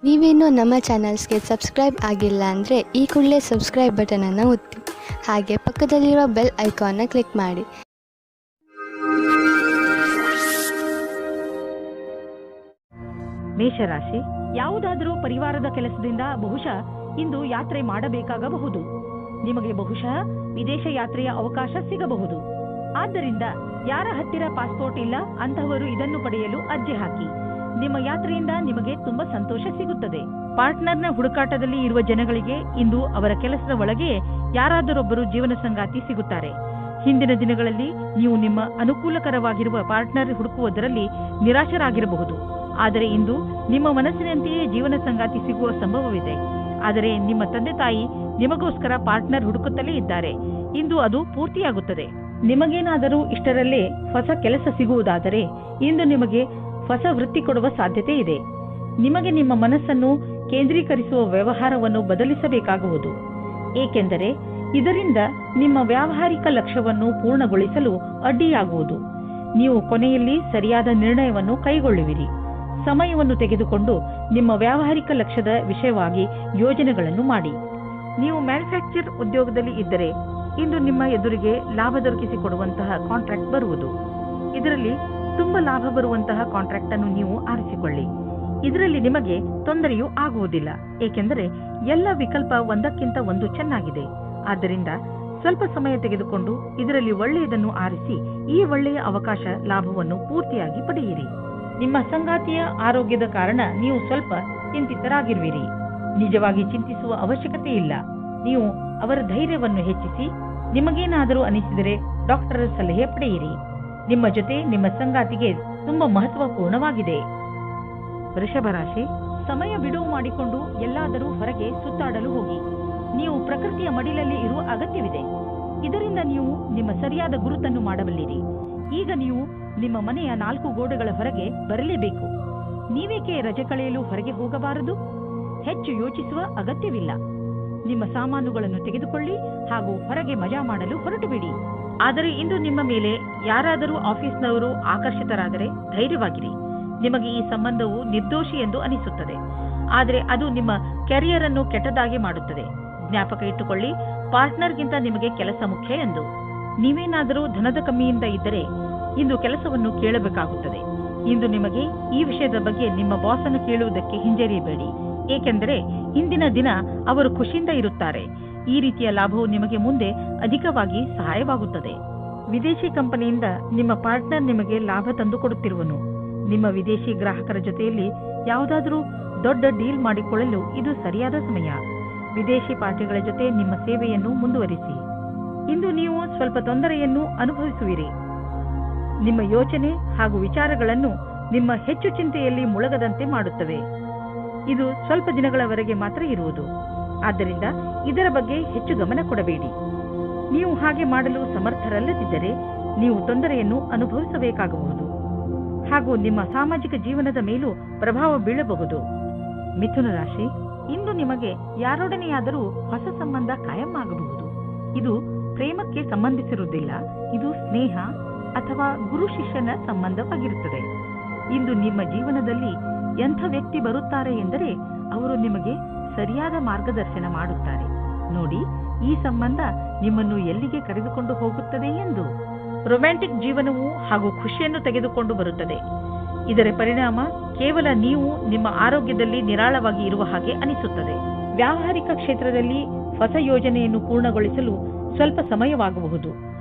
ನೀವೇನೂ ನಮ್ಮ ಚಾನಲ್ಸ್ಗೆ ಸಬ್ಸ್ಕ್ರೈಬ್ ಆಗಿಲ್ಲ ಅಂದರೆ ಈ ಕೂಡಲೇ ಸಬ್ಸ್ಕ್ರೈಬ್ ಬಟನನ್ನು ಒತ್ತಿ, ಹಾಗೆ ಪಕ್ಕದಲ್ಲಿರುವ ಬೆಲ್ ಐಕಾನ್ನ ಕ್ಲಿಕ್ ಮಾಡಿ. ಮೇಷರಾಶಿ, ಯಾವುದಾದರೂ ಪರಿವಾರದ ಕೆಲಸದಿಂದ ಬಹುಶಃ ಇಂದು ಯಾತ್ರೆ ಮಾಡಬೇಕಾಗಬಹುದು. ನಿಮಗೆ ಬಹುಶಃ ವಿದೇಶ ಯಾತ್ರೆಯ ಅವಕಾಶ ಸಿಗಬಹುದು. ಆದ್ದರಿಂದ ಯಾರ ಹತ್ತಿರ ಪಾಸ್ಪೋರ್ಟ್ ಇಲ್ಲ ಅಂತಹವರು ಇದನ್ನು ಪಡೆಯಲು ಅರ್ಜಿ ಹಾಕಿ. ನಿಮ್ಮ ಯಾತ್ರೆಯಿಂದ ನಿಮಗೆ ತುಂಬಾ ಸಂತೋಷ ಸಿಗುತ್ತದೆ. ಪಾರ್ಟ್ನರ್ನ ಹುಡುಕಾಟದಲ್ಲಿ ಇರುವ ಜನಗಳಿಗೆ ಇಂದು ಅವರ ಕೆಲಸದ ಒಳಗೆಯೇ ಯಾರಾದರೊಬ್ಬರು ಜೀವನ ಸಂಗಾತಿ ಸಿಗುತ್ತಾರೆ. ಹಿಂದಿನ ದಿನಗಳಲ್ಲಿ ನೀವು ನಿಮ್ಮ ಅನುಕೂಲಕರವಾಗಿರುವ ಪಾರ್ಟ್ನರ್ ಹುಡುಕುವುದರಲ್ಲಿ ನಿರಾಶರಾಗಿರಬಹುದು. ಆದರೆ ಇಂದು ನಿಮ್ಮ ಮನಸ್ಸಿನಂತೆಯೇ ಜೀವನ ಸಂಗಾತಿ ಸಿಗುವ ಸಂಭವವಿದೆ. ಆದರೆ ನಿಮ್ಮ ತಂದೆ ತಾಯಿ ನಿಮಗೋಸ್ಕರ ಪಾರ್ಟ್ನರ್ ಹುಡುಕುತ್ತಲೇ ಇದ್ದಾರೆ. ಇಂದು ಅದು ಪೂರ್ತಿಯಾಗುತ್ತದೆ. ನಿಮಗೇನಾದರೂ ಇಷ್ಟರಲ್ಲೇ ಹೊಸ ಕೆಲಸ ಸಿಗುವುದಾದರೆ ಇಂದು ನಿಮಗೆ ಹೊಸ ವೃತ್ತಿ ಕೊಡುವ ಸಾಧ್ಯತೆ ಇದೆ. ನಿಮಗೆ ನಿಮ್ಮ ಮನಸ್ಸನ್ನು ಕೇಂದ್ರೀಕರಿಸುವ ವ್ಯವಹಾರವನ್ನು ಬದಲಿಸಬೇಕಾಗುವುದು. ಏಕೆಂದರೆ ಇದರಿಂದ ನಿಮ್ಮ ವ್ಯಾವಹಾರಿಕ ಲಕ್ಷ್ಯವನ್ನು ಪೂರ್ಣಗೊಳಿಸಲು ಅಡ್ಡಿಯಾಗುವುದು. ನೀವು ಕೊನೆಯಲ್ಲಿ ಸರಿಯಾದ ನಿರ್ಣಯವನ್ನು ಕೈಗೊಳ್ಳುವಿರಿ. ಸಮಯವನ್ನು ತೆಗೆದುಕೊಂಡು ನಿಮ್ಮ ವ್ಯಾವಹಾರಿಕ ಲಕ್ಷ್ಯದ ವಿಷಯವಾಗಿ ಯೋಜನೆಗಳನ್ನು ಮಾಡಿ. ನೀವು ಮ್ಯಾನುಫ್ಯಾಕ್ಚರ್ ಉದ್ಯೋಗದಲ್ಲಿ ಇದ್ದರೆ ಇಂದು ನಿಮ್ಮ ಎದುರಿಗೆ ಲಾಭ ದೊರಕಿಸಿಕೊಡುವಂತಹ ಕಾಂಟ್ರಾಕ್ಟ್ ಬರುವುದು. ಇದರಲ್ಲಿ ತುಂಬಾ ಲಾಭ ಬರುವಂತಹ ಕಾಂಟ್ರಾಕ್ಟ್ ಅನ್ನು ನೀವು ಆರಿಸಿಕೊಳ್ಳಿ. ಇದರಲ್ಲಿ ನಿಮಗೆ ತೊಂದರೆಯೂ ಆಗುವುದಿಲ್ಲ, ಏಕೆಂದರೆ ಎಲ್ಲ ವಿಕಲ್ಪ ಒಂದಕ್ಕಿಂತ ಒಂದು ಚೆನ್ನಾಗಿದೆ. ಆದ್ದರಿಂದ ಸ್ವಲ್ಪ ಸಮಯ ತೆಗೆದುಕೊಂಡು ಇದರಲ್ಲಿ ಒಳ್ಳೆಯದನ್ನು ಆರಿಸಿ ಈ ಒಳ್ಳೆಯ ಅವಕಾಶ ಲಾಭವನ್ನು ಪೂರ್ತಿಯಾಗಿ ಪಡೆಯಿರಿ. ನಿಮ್ಮ ಸಂಗಾತಿಯ ಆರೋಗ್ಯದ ಕಾರಣ ನೀವು ಸ್ವಲ್ಪ ಚಿಂತಿತರಾಗಿರುವಿರಿ. ನಿಜವಾಗಿ ಚಿಂತಿಸುವ ಅವಶ್ಯಕತೆ ಇಲ್ಲ. ನೀವು ಅವರ ಧೈರ್ಯವನ್ನು ಹೆಚ್ಚಿಸಿ. ನಿಮಗೇನಾದರೂ ಅನಿಸಿದರೆ ಡಾಕ್ಟರ್ ಸಲಹೆ ಪಡೆಯಿರಿ. ನಿಮ್ಮ ಜೊತೆ ನಿಮ್ಮ ಸಂಗಾತಿಗೆ ತುಂಬಾ ಮಹತ್ವಪೂರ್ಣವಾಗಿದೆ. ವೃಷಭ ರಾಶಿ, ಸಮಯ ಬಿಡುವು ಮಾಡಿಕೊಂಡು ಎಲ್ಲಾದರೂ ಹೊರಗೆ ಸುತ್ತಾಡಲು ಹೋಗಿ. ನೀವು ಪ್ರಕೃತಿಯ ಮಡಿಲಲ್ಲಿ ಇರುವ ಅಗತ್ಯವಿದೆ. ಇದರಿಂದ ನೀವು ನಿಮ್ಮ ಸರಿಯಾದ ಗುರುತನ್ನು ಮಾಡಬಲ್ಲಿರಿ. ಈಗ ನೀವು ನಿಮ್ಮ ಮನೆಯ 4 ಗೋಡೆಗಳ ಹೊರಗೆ ಬರಲೇಬೇಕು. ನೀವೇಕೆ ರಜೆ ಕಳೆಯಲು ಹೊರಗೆ ಹೋಗಬಾರದು? ಹೆಚ್ಚು ಯೋಚಿಸುವ ಅಗತ್ಯವಿಲ್ಲ. ನಿಮ್ಮ ಸಾಮಾನುಗಳನ್ನು ತೆಗೆದುಕೊಳ್ಳಿ ಹಾಗೂ ಹೊರಗೆ ಮಜಾ ಮಾಡಲು ಹೊರಟುಬಿಡಿ. ಆದರೆ ಇಂದು ನಿಮ್ಮ ಮೇಲೆ ಯಾರಾದರೂ ಆಫೀಸ್ನವರು ಆಕರ್ಷಿತರಾದರೆ ಧೈರ್ಯವಾಗಿರಿ. ನಿಮಗೆ ಈ ಸಂಬಂಧವು ನಿರ್ದೋಷಿ ಎಂದು ಅನಿಸುತ್ತದೆ, ಆದರೆ ಅದು ನಿಮ್ಮ ಕೆರಿಯರ್ ಅನ್ನು ಕೆಟ್ಟದಾಗಿ ಮಾಡುತ್ತದೆ. ಜ್ಞಾಪಕ ಇಟ್ಟುಕೊಳ್ಳಿ, ಪಾರ್ಟ್ನರ್ಗಿಂತ ನಿಮಗೆ ಕೆಲಸ ಮುಖ್ಯ ಎಂದು. ನೀವೇನಾದರೂ ಧನದ ಕಮ್ಮಿಯಿಂದ ಇದ್ದರೆ ಇಂದು ಕೆಲಸವನ್ನು ಕೇಳಬೇಕಾಗುತ್ತದೆ. ಇಂದು ನಿಮಗೆ ಈ ವಿಷಯದ ಬಗ್ಗೆ ನಿಮ್ಮ ಬಾಸ್ ಅನ್ನು ಕೇಳುವುದಕ್ಕೆ ಹಿಂಜರಿಯಬೇಡಿ, ಏಕೆಂದರೆ ಇಂದಿನ ದಿನ ಅವರು ಖುಷಿಯಿಂದ ಇರುತ್ತಾರೆ. ಈ ರೀತಿಯ ಲಾಭವು ನಿಮಗೆ ಮುಂದೆ ಅಧಿಕವಾಗಿ ಸಹಾಯವಾಗುತ್ತದೆ. ವಿದೇಶಿ ಕಂಪನಿಯಿಂದ ನಿಮ್ಮ ಪಾರ್ಟ್ನರ್ ನಿಮಗೆ ಲಾಭ ತಂದುಕೊಡುತ್ತಿರುವನು. ನಿಮ್ಮ ವಿದೇಶಿ ಗ್ರಾಹಕರ ಜೊತೆಯಲ್ಲಿ ಯಾವುದಾದರೂ ದೊಡ್ಡ ಡೀಲ್ ಮಾಡಿಕೊಳ್ಳಲು ಇದು ಸರಿಯಾದ ಸಮಯ. ವಿದೇಶಿ ಪಾರ್ಟಿಗಳ ಜೊತೆ ನಿಮ್ಮ ಸೇವೆಯನ್ನು ಮುಂದುವರಿಸಿ. ಇಂದು ನೀವು ಸ್ವಲ್ಪ ತೊಂದರೆಯನ್ನು ಅನುಭವಿಸುವಿರಿ. ನಿಮ್ಮ ಯೋಚನೆ ಹಾಗೂ ವಿಚಾರಗಳನ್ನು ನಿಮ್ಮ ಹೆಚ್ಚು ಚಿಂತೆಯಲ್ಲಿ ಮುಳುಗದಂತೆ ಮಾಡುತ್ತವೆ. ಇದು ಸ್ವಲ್ಪ ದಿನಗಳವರೆಗೆ ಮಾತ್ರ ಇರುವುದು. ಆದ್ದರಿಂದ ಇದರ ಬಗ್ಗೆ ಹೆಚ್ಚು ಗಮನ ಕೊಡಬೇಡಿ. ನೀವು ಹಾಗೆ ಮಾಡಲು ಸಮರ್ಥರಲ್ಲದಿದ್ದರೆ ನೀವು ತೊಂದರೆಯನ್ನು ಅನುಭವಿಸಬೇಕಾಗಬಹುದು ಹಾಗೂ ನಿಮ್ಮ ಸಾಮಾಜಿಕ ಜೀವನದ ಮೇಲೂ ಪ್ರಭಾವ ಬೀಳಬಹುದು. ಮಿಥುನ ರಾಶಿ, ಇಂದು ನಿಮಗೆ ಯಾರೊಡನೆಯಾದರೂ ಹೊಸ ಸಂಬಂಧ ಕಾಯಂ ಆಗಬಹುದು. ಇದು ಪ್ರೇಮಕ್ಕೆ ಸಂಬಂಧಿಸಿರುವುದಿಲ್ಲ. ಇದು ಸ್ನೇಹ ಅಥವಾ ಗುರು ಶಿಷ್ಯನ ಸಂಬಂಧವಾಗಿರುತ್ತದೆ. ಇಂದು ನಿಮ್ಮ ಜೀವನದಲ್ಲಿ ಎಂಥ ವ್ಯಕ್ತಿ ಬರುತ್ತಾರೆ ಎಂದರೆ ಅವರು ನಿಮಗೆ ಸರಿಯಾದ ಮಾರ್ಗದರ್ಶನ ಮಾಡುತ್ತಾರೆ. ನೋಡಿ, ಈ ಸಂಬಂಧ ನಿಮ್ಮನ್ನು ಎಲ್ಲಿಗೆ ಕರೆದುಕೊಂಡು ಹೋಗುತ್ತದೆ ಎಂದು. ರೊಮ್ಯಾಂಟಿಕ್ ಜೀವನವು ಹಾಗೂ ಖುಷಿಯನ್ನು ತೆಗೆದುಕೊಂಡು ಬರುತ್ತದೆ. ಇದರ ಪರಿಣಾಮ ಕೇವಲ ನೀವು ನಿಮ್ಮ ಆರೋಗ್ಯದಲ್ಲಿ ನಿರಾಳವಾಗಿ ಇರುವ ಹಾಗೆ ಅನಿಸುತ್ತದೆ. ವ್ಯಾವಹಾರಿಕ ಕ್ಷೇತ್ರದಲ್ಲಿ ಹೊಸ ಯೋಜನೆಯನ್ನು ಪೂರ್ಣಗೊಳಿಸಲು ಸ್ವಲ್ಪ ಸಮಯವಾಗಬಹುದು.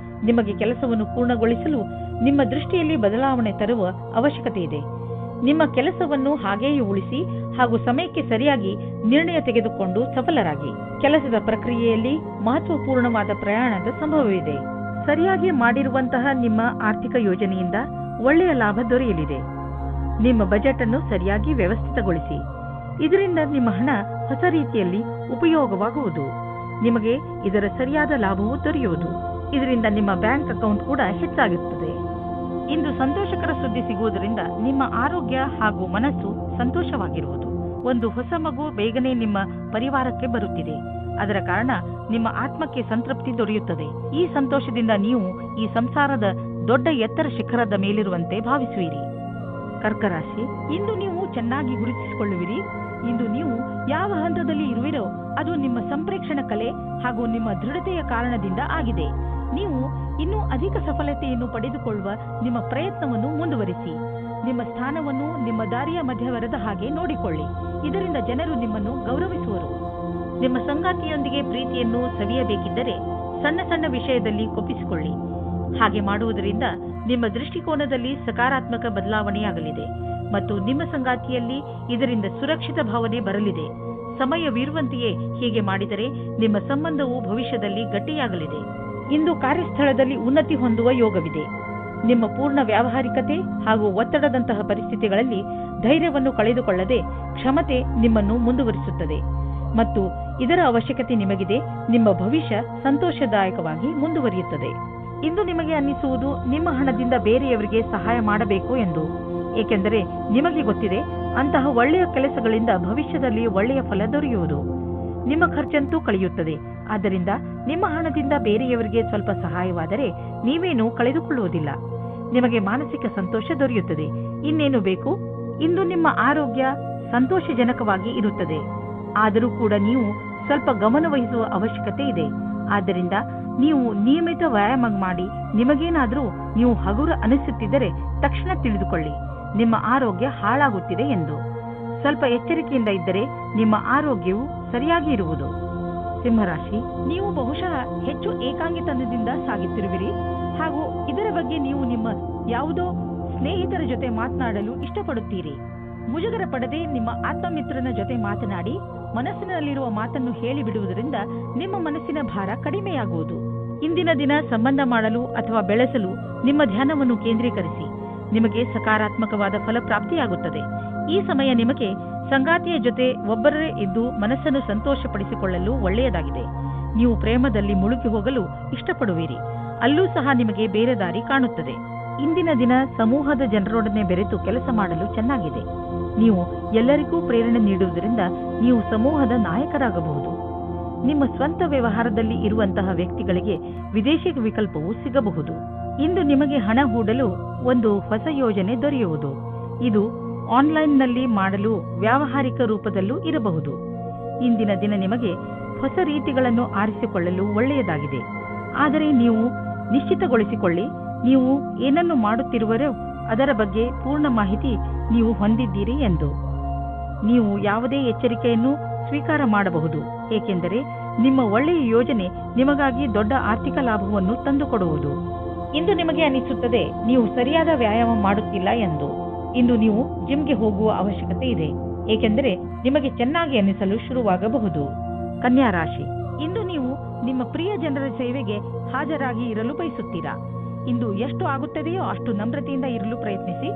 ನಿಮಗೆ ಕೆಲಸವನ್ನು ಪೂರ್ಣಗೊಳಿಸಲು ನಿಮ್ಮ ದೃಷ್ಟಿಯಲ್ಲಿ ಬದಲಾವಣೆ ತರುವ ಅವಶ್ಯಕತೆ ಇದೆ. ನಿಮ್ಮ ಕೆಲಸವನ್ನು ಹಾಗೆಯೇ ಉಳಿಸಿ ಹಾಗೂ ಸಮಯಕ್ಕೆ ಸರಿಯಾಗಿ ನಿರ್ಣಯ ತೆಗೆದುಕೊಂಡು ಸಫಲರಾಗಿ. ಕೆಲಸದ ಪ್ರಕ್ರಿಯೆಯಲ್ಲಿ ಮಹತ್ವಪೂರ್ಣವಾದ ಪ್ರಯಾಣದ ಸಂಭವವಿದೆ. ಸರಿಯಾಗಿ ಮಾಡಿರುವಂತಹ ನಿಮ್ಮ ಆರ್ಥಿಕ ಯೋಜನೆಯಿಂದ ಒಳ್ಳೆಯ ಲಾಭ ದೊರೆಯಲಿದೆ. ನಿಮ್ಮ ಬಜೆಟ್ ಅನ್ನು ಸರಿಯಾಗಿ ವ್ಯವಸ್ಥಿತಗೊಳಿಸಿ. ಇದರಿಂದ ನಿಮ್ಮ ಹಣ ಹೊಸ ರೀತಿಯಲ್ಲಿ ಉಪಯೋಗವಾಗುವುದು. ನಿಮಗೆ ಇದರ ಸರಿಯಾದ ಲಾಭವು ದೊರೆಯುವುದು. ಇದರಿಂದ ನಿಮ್ಮ ಬ್ಯಾಂಕ್ ಅಕೌಂಟ್ ಕೂಡ ಹೆಚ್ಚಾಗುತ್ತದೆ. ಇಂದು ಸಂತೋಷಕರ ಸುದ್ದಿ ಸಿಗುವುದರಿಂದ ನಿಮ್ಮ ಆರೋಗ್ಯ ಹಾಗೂ ಮನಸ್ಸು ಸಂತೋಷವಾಗಿರುವುದು. ಒಂದು ಹೊಸ ಮಗು ಬೇಗನೆ ನಿಮ್ಮ ಪರಿವಾರಕ್ಕೆ ಬರುತ್ತಿದೆ. ಅದರ ಕಾರಣ ನಿಮ್ಮ ಆತ್ಮಕ್ಕೆ ಸಂತೃಪ್ತಿ ದೊರೆಯುತ್ತದೆ. ಈ ಸಂತೋಷದಿಂದ ನೀವು ಈ ಸಂಸಾರದ ದೊಡ್ಡ ಎತ್ತರ ಶಿಖರದ ಮೇಲಿರುವಂತೆ ಭಾವಿಸುವಿರಿ. ಕರ್ಕ ರಾಶಿ, ಇಂದು ನೀವು ಚೆನ್ನಾಗಿ ಗುರುತಿಸಿಕೊಳ್ಳುವಿರಿ. ಇಂದು ನೀವು ಹಂತದಲ್ಲಿ ಇರುವಿರೋ ಅದು ನಿಮ್ಮ ಸಂಪ್ರೇಕ್ಷಣ ಕಲೆ ಹಾಗೂ ನಿಮ್ಮ ದೃಢತೆಯ ಕಾರಣದಿಂದ ಆಗಿದೆ. ನೀವು ಇನ್ನೂ ಅಧಿಕ ಸಫಲತೆಯನ್ನು ಪಡೆದುಕೊಳ್ಳುವ ನಿಮ್ಮ ಪ್ರಯತ್ನವನ್ನು ಮುಂದುವರಿಸಿ. ನಿಮ್ಮ ಸ್ಥಾನವನ್ನು ನಿಮ್ಮ ದಾರಿಯ ಮಧ್ಯವರದ ಹಾಗೆ ನೋಡಿಕೊಳ್ಳಿ. ಇದರಿಂದ ಜನರು ನಿಮ್ಮನ್ನು ಗೌರವಿಸುವರು. ನಿಮ್ಮ ಸಂಗಾತಿಯೊಂದಿಗೆ ಪ್ರೀತಿಯನ್ನು ಸವಿಯಬೇಕಿದ್ದರೆ ಸಣ್ಣ ಸಣ್ಣ ವಿಷಯದಲ್ಲಿ ಕೊಪ್ಪಿಸಿಕೊಳ್ಳಿ. ಹಾಗೆ ಮಾಡುವುದರಿಂದ ನಿಮ್ಮ ದೃಷ್ಟಿಕೋನದಲ್ಲಿ ಸಕಾರಾತ್ಮಕ ಬದಲಾವಣೆಯಾಗಲಿದೆ ಮತ್ತು ನಿಮ್ಮ ಸಂಗಾತಿಯಲ್ಲಿ ಇದರಿಂದ ಸುರಕ್ಷಿತ ಭಾವನೆ ಬರಲಿದೆ. ಸಮಯವಿರುವಂತೆಯೇ ಹೀಗೆ ಮಾಡಿದರೆ ನಿಮ್ಮ ಸಂಬಂಧವು ಭವಿಷ್ಯದಲ್ಲಿ ಗಟ್ಟಿಯಾಗಲಿದೆ. ಇಂದು ಕಾರ್ಯಸ್ಥಳದಲ್ಲಿ ಉನ್ನತಿ ಹೊಂದುವ ಯೋಗವಿದೆ. ನಿಮ್ಮ ಪೂರ್ಣ ವ್ಯಾವಹಾರಿಕತೆ ಹಾಗೂ ಒತ್ತಡದಂತಹ ಪರಿಸ್ಥಿತಿಗಳಲ್ಲಿ ಧೈರ್ಯವನ್ನು ಕಳೆದುಕೊಳ್ಳದೆ ಕ್ಷಮತೆ ನಿಮ್ಮನ್ನು ಮುಂದುವರಿಸುತ್ತದೆ ಮತ್ತು ಇದರ ಅವಶ್ಯಕತೆ ನಿಮಗಿದೆ. ನಿಮ್ಮ ಭವಿಷ್ಯ ಸಂತೋಷದಾಯಕವಾಗಿ ಮುಂದುವರಿಯುತ್ತದೆ. ಇಂದು ನಿಮಗೆ ಅನ್ನಿಸುವುದು ನಿಮ್ಮ ಹಣದಿಂದ ಬೇರೆಯವರಿಗೆ ಸಹಾಯ ಮಾಡಬೇಕು ಎಂದು, ಏಕೆಂದರೆ ನಿಮಗೆ ಗೊತ್ತಿದೆ ಅಂತಹ ಒಳ್ಳೆಯ ಕೆಲಸಗಳಿಂದ ಭವಿಷ್ಯದಲ್ಲಿ ಒಳ್ಳೆಯ ಫಲ ದೊರೆಯುವುದು. ನಿಮ್ಮ ಖರ್ಚಂತೂ ಕಳೆಯುತ್ತದೆ. ಆದ್ದರಿಂದ ನಿಮ್ಮ ಹಣದಿಂದ ಬೇರೆಯವರಿಗೆ ಸ್ವಲ್ಪ ಸಹಾಯವಾದರೆ ನೀವೇನೂ ಕಳೆದುಕೊಳ್ಳುವುದಿಲ್ಲ. ನಿಮಗೆ ಮಾನಸಿಕ ಸಂತೋಷ ದೊರೆಯುತ್ತದೆ. ಇನ್ನೇನು ಬೇಕು? ಇಂದು ನಿಮ್ಮ ಆರೋಗ್ಯ ಸಂತೋಷಜನಕವಾಗಿ ಇರುತ್ತದೆ. ಆದರೂ ಕೂಡ ನೀವು ಸ್ವಲ್ಪ ಗಮನ ವಹಿಸುವ ಅವಶ್ಯಕತೆ ಇದೆ. ಆದ್ದರಿಂದ ನೀವು ನಿಯಮಿತ ವ್ಯಾಯಾಮ ಮಾಡಿ. ನಿಮಗೇನಾದರೂ ನೀವು ಹಗುರ ಅನಿಸುತ್ತಿದ್ದರೆ ತಕ್ಷಣ ತಿಳಿದುಕೊಳ್ಳಿ, ನಿಮ್ಮ ಆರೋಗ್ಯ ಹಾಳಾಗುತ್ತಿದೆ ಎಂದು. ಸ್ವಲ್ಪ ಎಚ್ಚರಿಕೆಯಿಂದ ಇದ್ದರೆ ನಿಮ್ಮ ಆರೋಗ್ಯವು ಸರಿಯಾಗಿ ಇರುವುದು. ಸಿಂಹರಾಶಿ, ನೀವು ಬಹುಶಃ ಹೆಚ್ಚು ಏಕಾಂಗಿತನದಿಂದ ಸಾಗುತ್ತಿರುವಿರಿ ಹಾಗೂ ಇದರ ಬಗ್ಗೆ ನೀವು ನಿಮ್ಮ ಯಾವುದೋ ಸ್ನೇಹಿತರ ಜೊತೆ ಮಾತನಾಡಲು ಇಷ್ಟಪಡುತ್ತೀರಿ. ಮುಜುಗರ ಪಡದೆ ನಿಮ್ಮ ಆತ್ಮಮಿತ್ರನ ಜೊತೆ ಮಾತನಾಡಿ ಮನಸ್ಸಿನಲ್ಲಿರುವ ಮಾತನ್ನು ಹೇಳಿಬಿಡುವುದರಿಂದ ನಿಮ್ಮ ಮನಸ್ಸಿನ ಭಾರ ಕಡಿಮೆಯಾಗುವುದು. ಇಂದಿನ ದಿನ ಸಂಬಂಧ ಮಾಡಲು ಅಥವಾ ಬೆಳೆಸಲು ನಿಮ್ಮ ಧ್ಯಾನವನ್ನು ಕೇಂದ್ರೀಕರಿಸಿ. ನಿಮಗೆ ಸಕಾರಾತ್ಮಕವಾದ ಫಲಪ್ರಾಪ್ತಿಯಾಗುತ್ತದೆ. ಈ ಸಮಯ ನಿಮಗೆ ಸಂಗಾತಿಯ ಜೊತೆ ಒಬ್ಬರೇ ಇದ್ದು ಮನಸ್ಸನ್ನು ಸಂತೋಷಪಡಿಸಿಕೊಳ್ಳಲು ಒಳ್ಳೆಯದಾಗಿದೆ. ನೀವು ಪ್ರೇಮದಲ್ಲಿ ಮುಳುಗಿ ಹೋಗಲು ಇಷ್ಟಪಡುವಿರಿ. ಅಲ್ಲೂ ಸಹ ನಿಮಗೆ ಬೇರೆ ದಾರಿ ಕಾಣುತ್ತದೆ. ಇಂದಿನ ದಿನ ಸಮೂಹದ ಜನರೊಡನೆ ಬೆರೆತು ಕೆಲಸ ಮಾಡಲು ಚೆನ್ನಾಗಿದೆ. ನೀವು ಎಲ್ಲರಿಗೂ ಪ್ರೇರಣೆ ನೀಡುವುದರಿಂದ ನೀವು ಸಮೂಹದ ನಾಯಕರಾಗಬಹುದು. ನಿಮ್ಮ ಸ್ವಂತ ವ್ಯವಹಾರದಲ್ಲಿ ಇರುವಂತಹ ವ್ಯಕ್ತಿಗಳಿಗೆ ವಿದೇಶಿ ವಿಕಲ್ಪವು ಸಿಗಬಹುದು. ಇಂದು ನಿಮಗೆ ಹಣ ಹೂಡಲು ಒಂದು ಹೊಸ ಯೋಜನೆ ದೊರೆಯುವುದು. ಇದು ಆನ್ಲೈನ್ನಲ್ಲಿ ಮಾಡಲು ವ್ಯಾವಹಾರಿಕ ರೂಪದಲ್ಲೂ ಇರಬಹುದು. ಇಂದಿನ ದಿನ ನಿಮಗೆ ಹೊಸ ರೀತಿಗಳನ್ನು ಆರಿಸಿಕೊಳ್ಳಲು ಒಳ್ಳೆಯದಾಗಿದೆ. ಆದರೆ ನೀವು ನಿಶ್ಚಿತಗೊಳಿಸಿಕೊಳ್ಳಿ, ನೀವು ಏನನ್ನು ಮಾಡುತ್ತಿರುವರೋ ಅದರ ಬಗ್ಗೆ ಪೂರ್ಣ ಮಾಹಿತಿ ನೀವು ಹೊಂದಿದ್ದೀರಿ ಎಂದು. ನೀವು ಯಾವುದೇ ಎಚ್ಚರಿಕೆಯನ್ನು ಸ್ವೀಕಾರ ಮಾಡಬಹುದು, ಏಕೆಂದರೆ ನಿಮ್ಮ ಒಳ್ಳೆಯ ಯೋಜನೆ ನಿಮಗಾಗಿ ದೊಡ್ಡ ಆರ್ಥಿಕ ಲಾಭವನ್ನು ತಂದುಕೊಡುವುದು. ಇಂದು ನಿಮಗೆ ಅನಿಸುತ್ತದೆ ನೀವು ಸರಿಯಾದ ವ್ಯಾಯಾಮ ಮಾಡುತ್ತಿಲ್ಲ ಎಂದು. ಇಂದು ನೀವು ಜಿಮ್ಗೆ ಹೋಗುವ ಅವಶ್ಯಕತೆ ಇದೆ, ಏಕೆಂದರೆ ನಿಮಗೆ ಚೆನ್ನಾಗಿ ಅನಿಸಲು ಶುರುವಾಗಬಹುದು. ಕನ್ಯಾ ರಾಶಿ, ಇಂದು ನೀವು ನಿಮ್ಮ ಪ್ರಿಯ ಜನರ ಸೇವೆಗೆ ಹಾಜರಾಗಿ ಇರಲು ಬಯಸುತ್ತೀರಾ. ಇಂದು ಎಷ್ಟು ಆಗುತ್ತದೆಯೋ ಅಷ್ಟು ನಮ್ರತೆಯಿಂದ ಇರಲು ಪ್ರಯತ್ನಿಸಿ.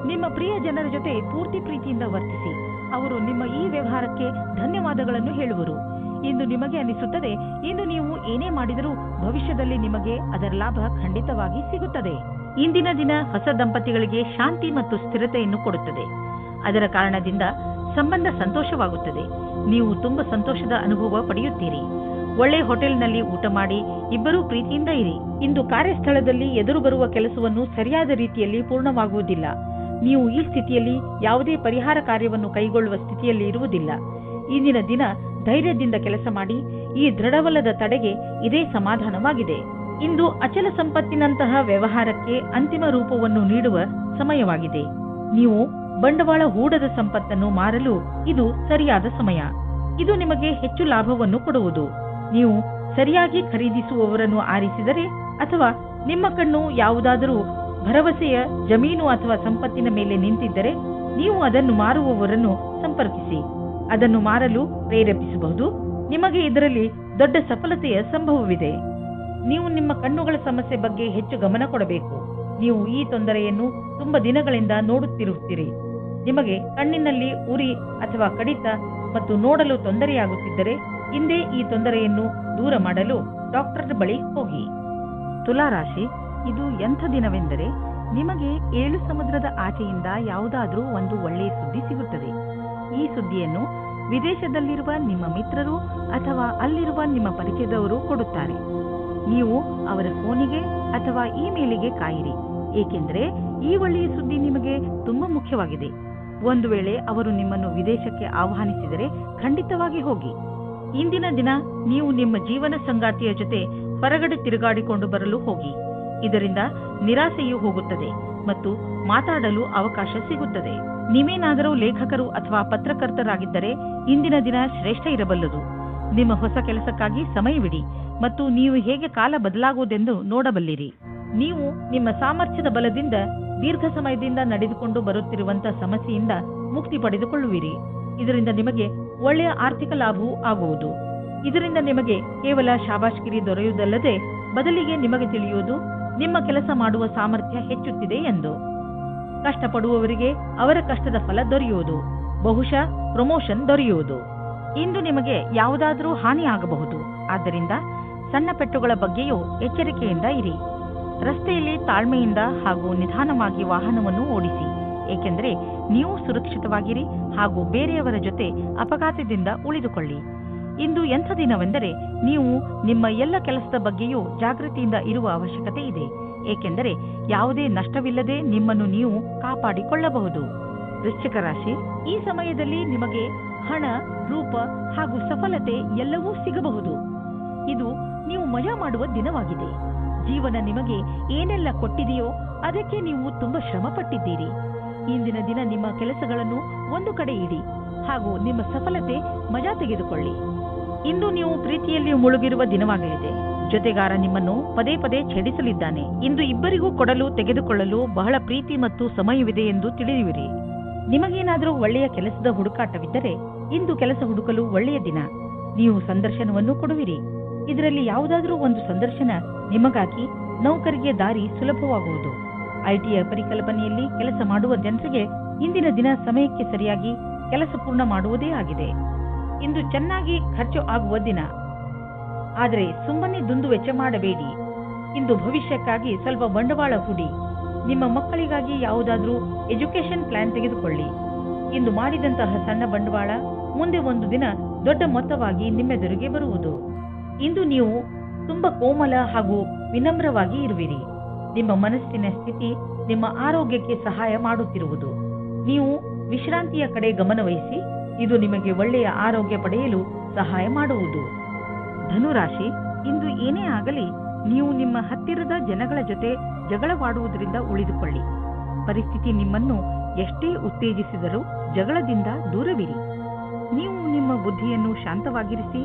ನಿಮ್ಮ ಪ್ರಿಯ ಜನರ ಜೊತೆ ಪೂರ್ತಿ ಪ್ರೀತಿಯಿಂದ ವರ್ತಿಸಿ. ಅವರು ನಿಮ್ಮ ಈ ವ್ಯವಹಾರಕ್ಕೆ ಧನ್ಯವಾದಗಳನ್ನು ಹೇಳುವರು. ಇಂದು ನಿಮಗೆ ಅನಿಸುತ್ತದೆ ಇಂದು ನೀವು ಏನೇ ಮಾಡಿದರೂ ಭವಿಷ್ಯದಲ್ಲಿ ನಿಮಗೆ ಅದರ ಲಾಭ ಖಂಡಿತವಾಗಿ ಸಿಗುತ್ತದೆ. ಇಂದಿನ ದಿನ ಹೊಸ ದಂಪತಿಗಳಿಗೆ ಶಾಂತಿ ಮತ್ತು ಸ್ಥಿರತೆಯನ್ನು ಕೊಡುತ್ತದೆ. ಅದರ ಕಾರಣದಿಂದ ಸಂಬಂಧ ಸಂತೋಷವಾಗುತ್ತದೆ. ನೀವು ತುಂಬಾ ಸಂತೋಷದ ಅನುಭವ ಪಡೆಯುತ್ತೀರಿ. ಒಳ್ಳೆ ಹೋಟೆಲ್ನಲ್ಲಿ ಊಟ ಮಾಡಿ ಇಬ್ಬರೂ ಪ್ರೀತಿಯಿಂದ ಇರಿ. ಇಂದು ಕಾರ್ಯಸ್ಥಳದಲ್ಲಿ ಎದುರು ಬರುವ ಕೆಲಸವನ್ನು ಸರಿಯಾದ ರೀತಿಯಲ್ಲಿ ಪೂರ್ಣವಾಗುವುದಿಲ್ಲ. ನೀವು ಈ ಸ್ಥಿತಿಯಲ್ಲಿ ಯಾವುದೇ ಪರಿಹಾರ ಕಾರ್ಯವನ್ನು ಕೈಗೊಳ್ಳುವ ಸ್ಥಿತಿಯಲ್ಲಿ ಇರುವುದಿಲ್ಲ. ಇಂದಿನ ದಿನ ಧೈರ್ಯದಿಂದ ಕೆಲಸ ಮಾಡಿ. ಈ ದೃಢವಲ್ಲದ ತಡೆಗೆ ಇದೇ ಸಮಾಧಾನವಾಗಿದೆ. ಇಂದು ಅಚಲ ಸಂಪತ್ತಿನಂತಹ ವ್ಯವಹಾರಕ್ಕೆ ಅಂತಿಮ ರೂಪವನ್ನು ನೀಡುವ ಸಮಯವಾಗಿದೆ. ನೀವು ಬಂಡವಾಳ ಹೂಡದ ಸಂಪತ್ತನ್ನು ಮಾರಲು ಇದು ಸರಿಯಾದ ಸಮಯ. ಇದು ನಿಮಗೆ ಹೆಚ್ಚು ಲಾಭವನ್ನು ಕೊಡುವುದು. ನೀವು ಸರಿಯಾಗಿ ಖರೀದಿಸುವವರನ್ನು ಆರಿಸಿದರೆ ಅಥವಾ ನಿಮ್ಮ ಕಣ್ಣು ಯಾವುದಾದರೂ ಭರವಸೆಯ ಜಮೀನು ಅಥವಾ ಸಂಪತ್ತಿನ ಮೇಲೆ ನಿಂತಿದ್ದರೆ ನೀವು ಅದನ್ನು ಮಾರುವವರನ್ನು ಸಂಪರ್ಕಿಸಿ. ಅದನ್ನು ಮಾರಲು ಪ್ರೇರೇಪಿಸಬಹುದು. ನಿಮಗೆ ಇದರಲ್ಲಿ ದೊಡ್ಡ ಸಫಲತೆಯ ಸಂಭವವಿದೆ. ನೀವು ನಿಮ್ಮ ಕಣ್ಣುಗಳ ಸಮಸ್ಯೆ ಬಗ್ಗೆ ಹೆಚ್ಚು ಗಮನ ಕೊಡಬೇಕು. ನೀವು ಈ ತೊಂದರೆಯನ್ನು ತುಂಬಾ ದಿನಗಳಿಂದ ನೋಡುತ್ತಿರುತ್ತೀರಿ. ನಿಮಗೆ ಕಣ್ಣಿನಲ್ಲಿ ಉರಿ ಅಥವಾ ಕಡಿತ ಮತ್ತು ನೋಡಲು ತೊಂದರೆಯಾಗುತ್ತಿದ್ದರೆ ಹಿಂದೆ ಈ ತೊಂದರೆಯನ್ನು ದೂರ ಮಾಡಲು ಡಾಕ್ಟರ್ ಬಳಿ ಹೋಗಿ. ತುಲಾರಾಶಿ, ಇದು ಎಂಥ ದಿನವೆಂದರೆ ನಿಮಗೆ 7 ಸಮುದ್ರದ ಆಚೆಯಿಂದ ಯಾವುದಾದ್ರೂ ಒಂದು ಒಳ್ಳೆಯ ಸುದ್ದಿ ಸಿಗುತ್ತದೆ. ಈ ಸುದ್ದಿಯನ್ನು ವಿದೇಶದಲ್ಲಿರುವ ನಿಮ್ಮ ಮಿತ್ರರು ಅಥವಾ ಅಲ್ಲಿರುವ ನಿಮ್ಮ ಪರಿಚಯದವರು ಕೊಡುತ್ತಾರೆ. ನೀವು ಅವರ ಫೋನಿಗೆ ಅಥವಾ ಇಮೇಲಿಗೆ ಕಾಯಿರಿ, ಏಕೆಂದರೆ ಈ ಒಳ್ಳೆಯ ಸುದ್ದಿ ನಿಮಗೆ ತುಂಬಾ ಮುಖ್ಯವಾಗಿದೆ. ಒಂದು ವೇಳೆ ಅವರು ನಿಮ್ಮನ್ನು ವಿದೇಶಕ್ಕೆ ಆಹ್ವಾನಿಸಿದರೆ ಖಂಡಿತವಾಗಿ ಹೋಗಿ. ಇಂದಿನ ದಿನ ನೀವು ನಿಮ್ಮ ಜೀವನ ಸಂಗಾತಿಯ ಜೊತೆ ಹೊರಗಡೆ ತಿರುಗಾಡಿಕೊಂಡು ಬರಲು ಹೋಗಿ. ಇದರಿಂದ ನಿರಾಸೆಯೂ ಹೋಗುತ್ತದೆ ಮತ್ತು ಮಾತಾಡಲು ಅವಕಾಶ ಸಿಗುತ್ತದೆ. ನೀವೇನಾದರೂ ಲೇಖಕರು ಅಥವಾ ಪತ್ರಕರ್ತರಾಗಿದ್ದರೆ ಇಂದಿನ ದಿನ ಶ್ರೇಷ್ಠ ಇರಬಲ್ಲದು. ನಿಮ್ಮ ಹೊಸ ಕೆಲಸಕ್ಕಾಗಿ ಸಮಯವಿಡಿ ಮತ್ತು ನೀವು ಹೇಗೆ ಕಾಲ ಬದಲಾಗುವುದೆಂದು ನೋಡಬಲ್ಲಿರಿ. ನೀವು ನಿಮ್ಮ ಸಾಮರ್ಥ್ಯದ ಬಲದಿಂದ ದೀರ್ಘ ಸಮಯದಿಂದ ನಡೆದುಕೊಂಡು ಬರುತ್ತಿರುವಂತಹ ಸಮಸ್ಯೆಯಿಂದ ಮುಕ್ತಿ ಪಡೆದುಕೊಳ್ಳುವಿರಿ. ಇದರಿಂದ ನಿಮಗೆ ಒಳ್ಳೆಯ ಆರ್ಥಿಕ ಲಾಭವೂ ಆಗುವುದು. ಇದರಿಂದ ನಿಮಗೆ ಕೇವಲ ಶಾಬಾಷ್ಗಿರಿ ದೊರೆಯುವುದಲ್ಲದೆ ಬದಲಿಗೆ ನಿಮಗೆ ತಿಳಿಯುವುದು ನಿಮ್ಮ ಕೆಲಸ ಮಾಡುವ ಸಾಮರ್ಥ್ಯ ಹೆಚ್ಚುತ್ತಿದೆ ಎಂದು. ಕಷ್ಟಪಡುವವರಿಗೆ ಅವರ ಕಷ್ಟದ ಫಲ ದೊರೆಯುವುದು, ಬಹುಶಃ ಪ್ರಮೋಷನ್ ದೊರೆಯುವುದು. ಇಂದು ನಿಮಗೆ ಯಾವುದಾದರೂ ಹಾನಿ ಆಗಬಹುದು. ಆದ್ದರಿಂದ ಸಣ್ಣ ಪೆಟ್ಟುಗಳ ಬಗ್ಗೆಯೂ ಎಚ್ಚರಿಕೆಯಿಂದ ಇರಿ. ರಸ್ತೆಯಲ್ಲಿ ತಾಳ್ಮೆಯಿಂದ ಹಾಗೂ ನಿಧಾನವಾಗಿ ವಾಹನವನ್ನು ಓಡಿಸಿ, ಏಕೆಂದರೆ ನೀವು ಸುರಕ್ಷಿತವಾಗಿರಿ ಹಾಗೂ ಬೇರೆಯವರ ಜೊತೆ ಅಪಘಾತದಿಂದ ಉಳಿದುಕೊಳ್ಳಿ. ಇಂದು ಎಂಥ ದಿನವೆಂದರೆ ನೀವು ನಿಮ್ಮ ಎಲ್ಲ ಕೆಲಸದ ಬಗ್ಗೆಯೂ ಜಾಗೃತಿಯಿಂದ ಇರುವ ಅವಶ್ಯಕತೆ ಇದೆ, ಏಕೆಂದರೆ ಯಾವುದೇ ನಷ್ಟವಿಲ್ಲದೆ ನಿಮ್ಮನ್ನು ನೀವು ಕಾಪಾಡಿಕೊಳ್ಳಬಹುದು. ವೃಶ್ಚಿಕ ರಾಶಿ, ಈ ಸಮಯದಲ್ಲಿ ನಿಮಗೆ ಹಣ, ರೂಪ ಹಾಗೂ ಸಫಲತೆ ಎಲ್ಲವೂ ಸಿಗಬಹುದು. ಇದು ನೀವು ಮಜಾ ಮಾಡುವ ದಿನವಾಗಿದೆ. ಜೀವನ ನಿಮಗೆ ಏನೆಲ್ಲ ಕೊಟ್ಟಿದೆಯೋ ಅದಕ್ಕೆ ನೀವು ತುಂಬಾ ಶ್ರಮ ಪಟ್ಟಿದ್ದೀರಿ. ಇಂದಿನ ದಿನ ನಿಮ್ಮ ಕೆಲಸಗಳನ್ನು ಒಂದು ಕಡೆ ಇಡಿ ಹಾಗೂ ನಿಮ್ಮ ಸಫಲತೆ ಮಜಾ ತೆಗೆದುಕೊಳ್ಳಿ. ಇಂದು ನೀವು ಪ್ರೀತಿಯಲ್ಲಿ ಮುಳುಗಿರುವ ದಿನವಾಗಲಿದೆ. ಜೊತೆಗಾರ ನಿಮ್ಮನ್ನು ಪದೇ ಪದೇ ಛೇಡಿಸಲಿದ್ದಾನೆ. ಇಂದು ಇಬ್ಬರಿಗೂ ಕೊಡಲು ತೆಗೆದುಕೊಳ್ಳಲು ಬಹಳ ಪ್ರೀತಿ ಮತ್ತು ಸಮಯವಿದೆ ಎಂದು ತಿಳಿಯುವಿರಿ. ನಿಮಗೇನಾದರೂ ಒಳ್ಳೆಯ ಕೆಲಸದ ಹುಡುಕಾಟವಿದ್ದರೆ ಇಂದು ಕೆಲಸ ಹುಡುಕಲು ಒಳ್ಳೆಯ ದಿನ. ನೀವು ಸಂದರ್ಶನವನ್ನು ಕೊಡುವಿರಿ. ಇದರಲ್ಲಿ ಯಾವುದಾದರೂ ಒಂದು ಸಂದರ್ಶನ ನಿಮಗಾಗಿ ನೌಕರಿಗೆ ದಾರಿ ಸುಲಭವಾಗುವುದು. ಐಟಿಯ ಪರಿಕಲ್ಪನೆಯಲ್ಲಿ ಕೆಲಸ ಮಾಡುವ ಜನರಿಗೆ ಇಂದಿನ ದಿನ ಸಮಯಕ್ಕೆ ಸರಿಯಾಗಿ ಕೆಲಸ ಪೂರ್ಣ ಮಾಡುವುದೇ ಆಗಿದೆ. ಇಂದು ಚೆನ್ನಾಗಿ ಖರ್ಚು ಆಗುವ ದಿನ. ಆದರೆ ಸುಮ್ಮನೆ ದುಂದು ವೆಚ್ಚ ಮಾಡಬೇಡಿ. ಇಂದು ಭವಿಷ್ಯಕ್ಕಾಗಿ ಸ್ವಲ್ಪ ಬಂಡವಾಳ ಹೂಡಿ. ನಿಮ್ಮ ಮಕ್ಕಳಿಗಾಗಿ ಯಾವುದಾದ್ರೂ ಎಜುಕೇಶನ್ ಪ್ಲಾನ್ ತೆಗೆದುಕೊಳ್ಳಿ. ಇಂದು ಮಾಡಿದಂತಹ ಸಣ್ಣ ಬಂಡವಾಳ ಮುಂದೆ ಒಂದು ದಿನ ದೊಡ್ಡ ಮೊತ್ತವಾಗಿ ನಿಮ್ಮೆದುರಿಗೆ ಬರುವುದು. ಇಂದು ನೀವು ತುಂಬಾ ಕೋಮಲ ಹಾಗೂ ವಿನಮ್ರವಾಗಿ ಇರುವಿರಿ. ನಿಮ್ಮ ಮನಸ್ಸಿನ ಸ್ಥಿತಿ ನಿಮ್ಮ ಆರೋಗ್ಯಕ್ಕೆ ಸಹಾಯ ಮಾಡುತ್ತಿರುವುದು. ನೀವು ವಿಶ್ರಾಂತಿಯ ಕಡೆ ಗಮನವಹಿಸಿ. ಇದು ನಿಮಗೆ ಒಳ್ಳೆಯ ಆರೋಗ್ಯ ಪಡೆಯಲು ಸಹಾಯ ಮಾಡುವುದು. ಧನುರಾಶಿ, ಇಂದು ಏನೇ ಆಗಲಿ ನೀವು ನಿಮ್ಮ ಹತ್ತಿರದ ಜನಗಳ ಜೊತೆ ಜಗಳವಾಡುವುದರಿಂದ ಉಳಿದುಕೊಳ್ಳಿ. ಪರಿಸ್ಥಿತಿ ನಿಮ್ಮನ್ನು ಎಷ್ಟೇ ಉತ್ತೇಜಿಸಿದರೂ ಜಗಳದಿಂದ ದೂರವಿರಿ. ನೀವು ನಿಮ್ಮ ಬುದ್ಧಿಯನ್ನು ಶಾಂತವಾಗಿರಿಸಿ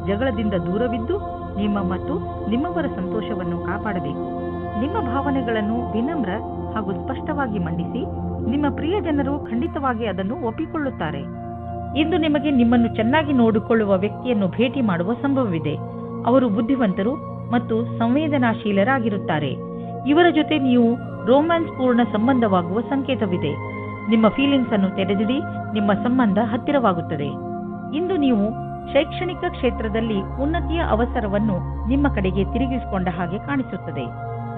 ಜಗಳದಿಂದ ದೂರವಿದ್ದು ನಿಮ್ಮ ಮತ್ತು ನಿಮ್ಮವರ ಸಂತೋಷವನ್ನು ಕಾಪಾಡಬೇಕು. ನಿಮ್ಮ ಭಾವನೆಗಳನ್ನು ವಿನಮ್ರ ಹಾಗೂ ಸ್ಪಷ್ಟವಾಗಿ ಮಂಡಿಸಿ. ನಿಮ್ಮ ಪ್ರಿಯ ಜನರು ಖಂಡಿತವಾಗಿ ಅದನ್ನು ಒಪ್ಪಿಕೊಳ್ಳುತ್ತಾರೆ. ಇಂದು ನಿಮಗೆ ನಿಮ್ಮನ್ನು ಚೆನ್ನಾಗಿ ನೋಡಿಕೊಳ್ಳುವ ವ್ಯಕ್ತಿಯನ್ನು ಭೇಟಿ ಮಾಡುವ ಸಂಭವವಿದೆ. ಅವರು ಬುದ್ಧಿವಂತರು ಮತ್ತು ಸಂವೇದನಾಶೀಲರಾಗಿರುತ್ತಾರೆ. ಇವರ ಜೊತೆ ನೀವು ರೋಮ್ಯಾನ್ಸ್ ಪೂರ್ಣ ಸಂಬಂಧವಾಗುವ ಸಂಕೇತವಿದೆ. ನಿಮ್ಮ ಫೀಲಿಂಗ್ಸ್ ಅನ್ನು ತೆರೆದಿಡಿ. ನಿಮ್ಮ ಸಂಬಂಧ ಹತ್ತಿರವಾಗುತ್ತದೆ. ಇಂದು ನೀವು ಶೈಕ್ಷಣಿಕ ಕ್ಷೇತ್ರದಲ್ಲಿ ಉನ್ನತಿಯ ಅವಸರವನ್ನು ನಿಮ್ಮ ಕಡೆಗೆ ತಿರುಗಿಸಿಕೊಂಡ ಹಾಗೆ ಕಾಣಿಸುತ್ತದೆ.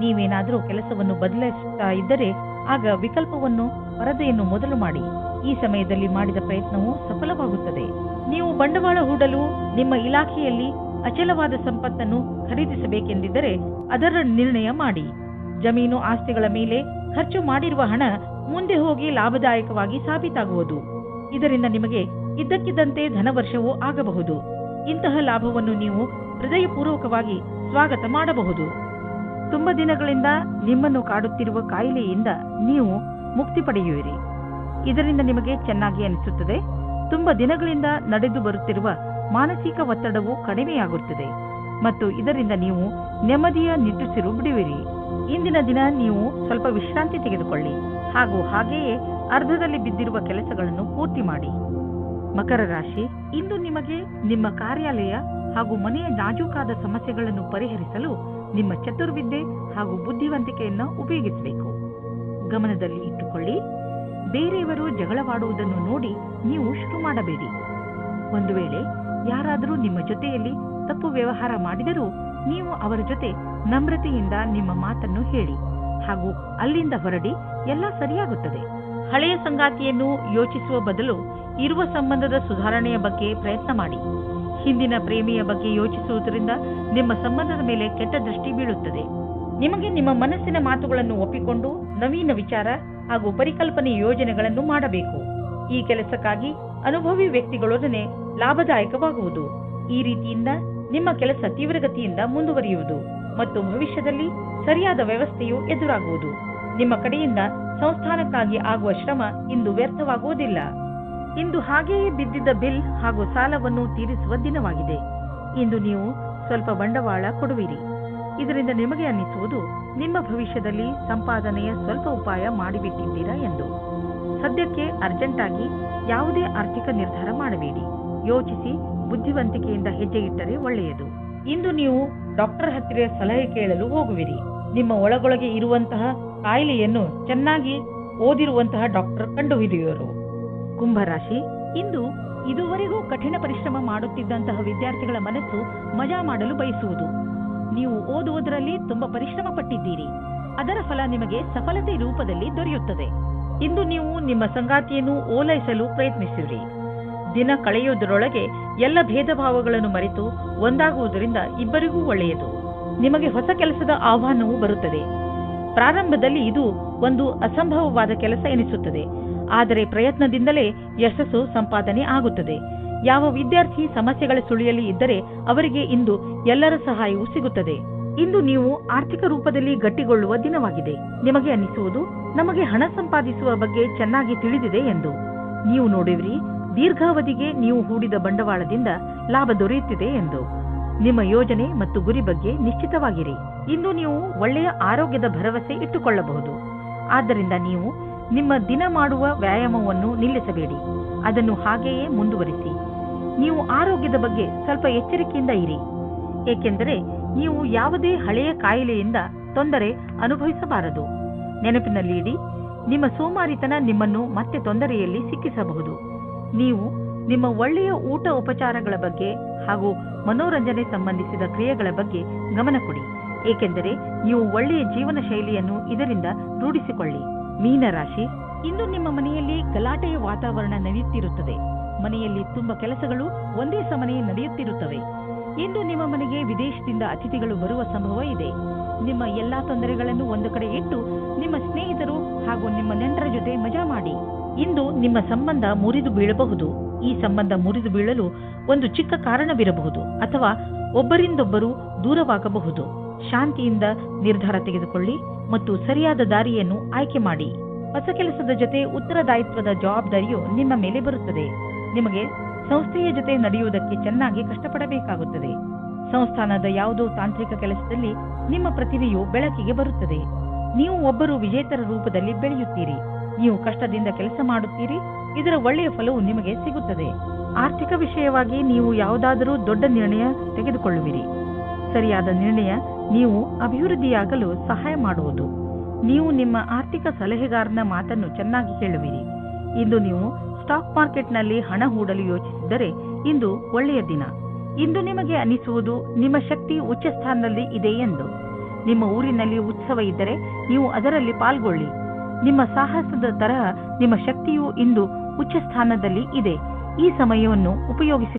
ನೀವೇನಾದರೂ ಕೆಲಸವನ್ನು ಬದಲಾಯಿಸುತ್ತಾ ಇದ್ದರೆ ಆಗ ವಿಕಲ್ಪವನ್ನು ಪರದೆಯನ್ನು ಮೊದಲು ಮಾಡಿ. ಈ ಸಮಯದಲ್ಲಿ ಮಾಡಿದ ಪ್ರಯತ್ನವು ಸಫಲವಾಗುತ್ತದೆ. ನೀವು ಬಂಡವಾಳ ಹೂಡಲು ನಿಮ್ಮ ಇಲಾಖೆಯಲ್ಲಿ ಅಚಲವಾದ ಸಂಪತ್ತನ್ನು ಖರೀದಿಸಬೇಕೆಂದಿದ್ದರೆ ಅದರ ನಿರ್ಣಯ ಮಾಡಿ. ಜಮೀನು ಆಸ್ತಿಗಳ ಮೇಲೆ ಖರ್ಚು ಮಾಡಿರುವ ಹಣ ಮುಂದೆ ಹೋಗಿ ಲಾಭದಾಯಕವಾಗಿ ಸಾಬೀತಾಗುವುದು. ಇದರಿಂದ ನಿಮಗೆ ಇದ್ದಕ್ಕಿದ್ದಂತೆ ಧನವರ್ಷವೂ ಆಗಬಹುದು. ಇಂತಹ ಲಾಭವನ್ನು ನೀವು ಹೃದಯಪೂರ್ವಕವಾಗಿ ಸ್ವಾಗತ ಮಾಡಬಹುದು. ತುಂಬ ದಿನಗಳಿಂದ ನಿಮ್ಮನ್ನು ಕಾಡುತ್ತಿರುವ ಕಾಯಿಲೆಯಿಂದ ನೀವು ಮುಕ್ತಿ ಪಡೆಯುವಿರಿ. ಇದರಿಂದ ನಿಮಗೆ ಚೆನ್ನಾಗಿ ಅನಿಸುತ್ತದೆ. ತುಂಬ ದಿನಗಳಿಂದ ನಡೆದು ಬರುತ್ತಿರುವ ಮಾನಸಿಕ ಒತ್ತಡವು ಕಡಿಮೆಯಾಗುತ್ತದೆ ಮತ್ತು ಇದರಿಂದ ನೀವು ನೆಮ್ಮದಿಯ ನಿಟ್ಟುಸಿರು ಬಿಡುವಿರಿ. ಇಂದಿನ ದಿನ ನೀವು ಸ್ವಲ್ಪ ವಿಶ್ರಾಂತಿ ತೆಗೆದುಕೊಳ್ಳಿ ಹಾಗೂ ಹಾಗೆಯೇ ಅರ್ಧದಲ್ಲಿ ಬಿದ್ದಿರುವ ಕೆಲಸಗಳನ್ನು ಪೂರ್ತಿ ಮಾಡಿ. ಮಕರ ರಾಶಿ, ಇಂದು ನಿಮಗೆ ನಿಮ್ಮ ಕಾರ್ಯಾಲಯ ಹಾಗೂ ಮನೆಯ ನಾಜೂಕಾದ ಸಮಸ್ಯೆಗಳನ್ನು ಪರಿಹರಿಸಲು ನಿಮ್ಮ ಚತುರ್ವಿದ್ಯೆ ಹಾಗೂ ಬುದ್ಧಿವಂತಿಕೆಯನ್ನು ಉಪಯೋಗಿಸಬೇಕು. ಗಮನದಲ್ಲಿ ಇಟ್ಟುಕೊಳ್ಳಿ. ಬೇರೆಯವರು ಜಗಳವಾಡುವುದನ್ನು ನೋಡಿ ನೀವು ಶುರು ಮಾಡಬೇಡಿ. ಒಂದು ವೇಳೆ ಯಾರಾದರೂ ನಿಮ್ಮ ಜೊತೆಯಲ್ಲಿ ತಪ್ಪು ವ್ಯವಹಾರ ಮಾಡಿದರೂ ನೀವು ಅವರ ಜೊತೆ ನಮ್ರತೆಯಿಂದ ನಿಮ್ಮ ಮಾತನ್ನು ಹೇಳಿ ಹಾಗೂ ಅಲ್ಲಿಂದ ಹೊರಡಿ. ಎಲ್ಲ ಸರಿಯಾಗುತ್ತದೆ. ಹಳೆಯ ಸಂಗಾತಿಯನ್ನು ಯೋಚಿಸುವ ಬದಲು ಇರುವ ಸಂಬಂಧದ ಸುಧಾರಣೆಯ ಬಗ್ಗೆ ಪ್ರಯತ್ನ ಮಾಡಿ. ಹಿಂದಿನ ಪ್ರೇಮಿಯ ಬಗ್ಗೆ ಯೋಚಿಸುವುದರಿಂದ ನಿಮ್ಮ ಸಂಬಂಧದ ಮೇಲೆ ಕೆಟ್ಟ ದೃಷ್ಟಿ ಬೀಳುತ್ತದೆ. ನಿಮಗೆ ನಿಮ್ಮ ಮನಸ್ಸಿನ ಮಾತುಗಳನ್ನು ಒಪ್ಪಿಕೊಂಡು ನವೀನ ವಿಚಾರ ಹಾಗೂ ಪರಿಕಲ್ಪನೆ ಯೋಜನೆಗಳನ್ನು ಮಾಡಬೇಕು. ಈ ಕೆಲಸಕ್ಕಾಗಿ ಅನುಭವಿ ವ್ಯಕ್ತಿಗಳೊಡನೆ ಲಾಭದಾಯಕವಾಗುವುದು. ಈ ರೀತಿಯಿಂದ ನಿಮ್ಮ ಕೆಲಸ ತೀವ್ರಗತಿಯಿಂದ ಮುಂದುವರಿಯುವುದು ಮತ್ತು ಭವಿಷ್ಯದಲ್ಲಿ ಸರಿಯಾದ ವ್ಯವಸ್ಥೆಯು ಎದುರಾಗುವುದು. ನಿಮ್ಮ ಕಡೆಯಿಂದ ಸಂಸ್ಥಾನಕ್ಕಾಗಿ ಆಗುವ ಶ್ರಮ ಇಂದು ವ್ಯರ್ಥವಾಗುವುದಿಲ್ಲ. ಇಂದು ಹಾಗೆಯೇ ಬಿದ್ದಿದ್ದ ಬಿಲ್ ಹಾಗೂ ಸಾಲವನ್ನು ತೀರಿಸುವ ದಿನವಾಗಿದೆ. ಇಂದು ನೀವು ಸ್ವಲ್ಪ ಬಂಡವಾಳ ಕೊಡುವಿರಿ. ಇದರಿಂದ ನಿಮಗೆ ಅನ್ನಿಸುವುದು ನಿಮ್ಮ ಭವಿಷ್ಯದಲ್ಲಿ ಸಂಪಾದನೆಯ ಸ್ವಲ್ಪ ಉಪಾಯ ಮಾಡಿಬಿಟ್ಟಿದ್ದೀರಾ ಎಂದು. ಸದ್ಯಕ್ಕೆ ಅರ್ಜೆಂಟ್ ಆಗಿ ಯಾವುದೇ ಆರ್ಥಿಕ ನಿರ್ಧಾರ ಮಾಡಬೇಡಿ. ಯೋಚಿಸಿ ಬುದ್ಧಿವಂತಿಕೆಯಿಂದ ಹೆಜ್ಜೆ ಇಟ್ಟರೆ ಒಳ್ಳೆಯದು. ಇಂದು ನೀವು ಡಾಕ್ಟರ್ ಹತ್ತಿರ ಸಲಹೆ ಕೇಳಲು ಹೋಗುವಿರಿ. ನಿಮ್ಮ ಒಳಗೊಳಗೆ ಇರುವಂತಹ ಕಾಯಿಲೆಯನ್ನು ಚೆನ್ನಾಗಿ ಓದಿರುವಂತಹ ಡಾಕ್ಟರ್ ಕಂಡುಹಿಡಿಯುವರು. ಕುಂಭರಾಶಿ, ಇಂದು ಇದುವರೆಗೂ ಕಠಿಣ ಪರಿಶ್ರಮ ಮಾಡುತ್ತಿದ್ದಂತಹ ವಿದ್ಯಾರ್ಥಿಗಳ ಮನಸ್ಸು ಮಜಾ ಮಾಡಲು ಬಯಸುವುದು. ನೀವು ಓದುವುದರಲ್ಲಿ ತುಂಬಾ ಪರಿಶ್ರಮ ಪಟ್ಟಿದ್ದೀರಿ. ಅದರ ಫಲ ನಿಮಗೆ ಸಫಲತೆ ರೂಪದಲ್ಲಿ ದೊರೆಯುತ್ತದೆ. ಇಂದು ನೀವು ನಿಮ್ಮ ಸಂಗಾತಿಯನ್ನು ಓಲೈಸಲು ಪ್ರಯತ್ನಿಸಿರಿ. ದಿನ ಕಳೆಯುವುದರೊಳಗೆ ಎಲ್ಲ ಭೇದ ಭಾವಗಳನ್ನು ಮರೆತು ಒಂದಾಗುವುದರಿಂದ ಇಬ್ಬರಿಗೂ ಒಳ್ಳೆಯದು. ನಿಮಗೆ ಹೊಸ ಕೆಲಸದ ಆಹ್ವಾನವೂ ಬರುತ್ತದೆ. ಪ್ರಾರಂಭದಲ್ಲಿ ಇದು ಒಂದು ಅಸಂಭವವಾದ ಕೆಲಸ ಎನಿಸುತ್ತದೆ, ಆದರೆ ಪ್ರಯತ್ನದಿಂದಲೇ ಯಶಸ್ಸು ಸಂಪಾದನೆ ಆಗುತ್ತದೆ. ಯಾವ ವಿದ್ಯಾರ್ಥಿ ಸಮಸ್ಯೆಗಳ ಸುಳಿಯಲ್ಲಿ ಇದ್ದರೆ ಅವರಿಗೆ ಇಂದು ಎಲ್ಲರ ಸಹಾಯವೂ ಸಿಗುತ್ತದೆ. ಇಂದು ನೀವು ಆರ್ಥಿಕ ರೂಪದಲ್ಲಿ ಗಟ್ಟಿಗೊಳ್ಳುವ ದಿನವಾಗಿದೆ. ನಿಮಗೆ ಅನ್ನಿಸುವುದು ನಮಗೆ ಹಣ ಸಂಪಾದಿಸುವ ಬಗ್ಗೆ ಚೆನ್ನಾಗಿ ತಿಳಿದಿದೆ ಎಂದು. ನೀವು ನೋಡುವಿರಿ, ದೀರ್ಘಾವಧಿಗೆ ನೀವು ಹೂಡಿದ ಬಂಡವಾಳದಿಂದ ಲಾಭ ದೊರೆಯುತ್ತಿದೆ ಎಂದು. ನಿಮ್ಮ ಯೋಜನೆ ಮತ್ತು ಗುರಿ ಬಗ್ಗೆ ನಿಶ್ಚಿತವಾಗಿರಿ. ಇಂದು ನೀವು ಒಳ್ಳೆಯ ಆರೋಗ್ಯದ ಭರವಸೆ ಇಟ್ಟುಕೊಳ್ಳಬಹುದು. ಆದ್ದರಿಂದ ನೀವು ನಿಮ್ಮ ದಿನ ಮಾಡುವ ವ್ಯಾಯಾಮವನ್ನು ನಿಲ್ಲಿಸಬೇಡಿ. ಅದನ್ನು ಹಾಗೆಯೇ ಮುಂದುವರಿಸಿ. ನೀವು ಆರೋಗ್ಯದ ಬಗ್ಗೆ ಸ್ವಲ್ಪ ಎಚ್ಚರಿಕೆಯಿಂದ ಇರಿ, ಏಕೆಂದರೆ ನೀವು ಯಾವುದೇ ಹಳೆಯ ಕಾಯಿಲೆಯಿಂದ ತೊಂದರೆ ಅನುಭವಿಸಬಾರದು. ನೆನಪಿನಲ್ಲಿ ಇಡಿ, ನಿಮ್ಮ ಸೋಮಾರಿತನ ನಿಮ್ಮನ್ನು ಮತ್ತೆ ತೊಂದರೆಯಲ್ಲಿ ಸಿಕ್ಕಿಸಬಹುದು. ನೀವು ನಿಮ್ಮ ಒಳ್ಳೆಯ ಊಟ ಉಪಚಾರಗಳ ಬಗ್ಗೆ ಹಾಗೂ ಮನೋರಂಜನೆ ಸಂಬಂಧಿಸಿದ ಕ್ರಿಯೆಗಳ ಬಗ್ಗೆ ಗಮನ ಕೊಡಿ, ಏಕೆಂದರೆ ನೀವು ಒಳ್ಳೆಯ ಜೀವನ ಶೈಲಿಯನ್ನು ಇದರಿಂದ ರೂಢಿಸಿಕೊಳ್ಳಿ. ಮೀನರಾಶಿ, ಇಂದು ನಿಮ್ಮ ಮನೆಯಲ್ಲಿ ಗಲಾಟೆಯ ವಾತಾವರಣ ನಡೆಯುತ್ತಿರುತ್ತದೆ. ಮನೆಯಲ್ಲಿ ತುಂಬಾ ಕೆಲಸಗಳು ಒಂದೇ ಸಮನೆ ನಡೆಯುತ್ತಿರುತ್ತವೆ. ಇಂದು ನಿಮ್ಮ ಮನೆಗೆ ವಿದೇಶದಿಂದ ಅತಿಥಿಗಳು ಬರುವ ಸಂಭವ ಇದೆ. ನಿಮ್ಮ ಎಲ್ಲಾ ತೊಂದರೆಗಳನ್ನು ಒಂದು ಕಡೆ ಇಟ್ಟು ನಿಮ್ಮ ಸ್ನೇಹಿತರು ಹಾಗೂ ನಿಮ್ಮ ನೆಂಟರ ಜೊತೆ ಮಜಾ ಮಾಡಿ. ಇಂದು ನಿಮ್ಮ ಸಂಬಂಧ ಮುರಿದು ಬೀಳಬಹುದು. ಈ ಸಂಬಂಧ ಮುರಿದು ಬೀಳಲು ಒಂದು ಚಿಕ್ಕ ಕಾರಣವಿರಬಹುದು ಅಥವಾ ಒಬ್ಬರಿಂದೊಬ್ಬರು ದೂರವಾಗಬಹುದು. ಶಾಂತಿಯಿಂದ ನಿರ್ಧಾರ ತೆಗೆದುಕೊಳ್ಳಿ ಮತ್ತು ಸರಿಯಾದ ದಾರಿಯನ್ನು ಆಯ್ಕೆ ಮಾಡಿ. ಹೊಸ ಕೆಲಸದ ಜೊತೆ ಉತ್ತರದಾಯಿತ್ವದ ಜವಾಬ್ದಾರಿಯು ನಿಮ್ಮ ಮೇಲೆ ಬರುತ್ತದೆ. ನಿಮಗೆ ಸಂಸ್ಥೆಯ ಜೊತೆ ನಡೆಯುವುದಕ್ಕೆ ಚೆನ್ನಾಗಿ ಕಷ್ಟಪಡಬೇಕಾಗುತ್ತದೆ. ಸಂಸ್ಥಾನದ ಯಾವುದೋ ತಾಂತ್ರಿಕ ಕೆಲಸದಲ್ಲಿ ನಿಮ್ಮ ಪ್ರತಿಭೆಯು ಬೆಳಕಿಗೆ ಬರುತ್ತದೆ. ನೀವು ಒಬ್ಬರು ವಿಜೇತರ ರೂಪದಲ್ಲಿ ಬೆಳೆಯುತ್ತೀರಿ. ನೀವು ಕಷ್ಟದಿಂದ ಕೆಲಸ ಮಾಡುತ್ತೀರಿ. ಇದರ ಒಳ್ಳೆಯ ಫಲವು ನಿಮಗೆ ಸಿಗುತ್ತದೆ. ಆರ್ಥಿಕ ವಿಷಯವಾಗಿ ನೀವು ಯಾವುದಾದರೂ ದೊಡ್ಡ ನಿರ್ಣಯ ತೆಗೆದುಕೊಳ್ಳುವಿರಿ. ಸರಿಯಾದ ನಿರ್ಣಯ ನೀವು ಅಭಿವೃದ್ಧಿಯಾಗಲು ಸಹಾಯ ಮಾಡುವುದು. ನೀವು ನಿಮ್ಮ ಆರ್ಥಿಕ ಸಲಹೆಗಾರನ ಮಾತನ್ನು ಚೆನ್ನಾಗಿ ಕೇಳುವಿರಿ. ಇಂದು ನೀವು ಸ್ಟಾಕ್ ಮಾರ್ಕೆಟ್ನಲ್ಲಿ ಹಣ ಹೂಡಲು ಯೋಚಿಸಿದರೆ ಇಂದು ಒಳ್ಳೆಯ ದಿನ. ಇಂದು ನಿಮಗೆ ಅನಿಸುವುದು ನಿಮ್ಮ ಶಕ್ತಿ ಉಚ್ಚ ಸ್ಥಾನದಲ್ಲಿ ಇದೆ ಎಂದು. ನಿಮ್ಮ ಊರಿನಲ್ಲಿ ಉತ್ಸವ ಇದ್ದರೆ ನೀವು ಅದರಲ್ಲಿ ಪಾಲ್ಗೊಳ್ಳಿ. ನಿಮ್ಮ ಸಾಹಸದ ತರಹ ನಿಮ್ಮ ಶಕ್ತಿಯು ಇಂದು ಉಚ್ಚ ಸ್ಥಾನದಲ್ಲಿ ಇದೆ. ಈ ಸಮಯವನ್ನು ಉಪಯೋಗಿಸಿ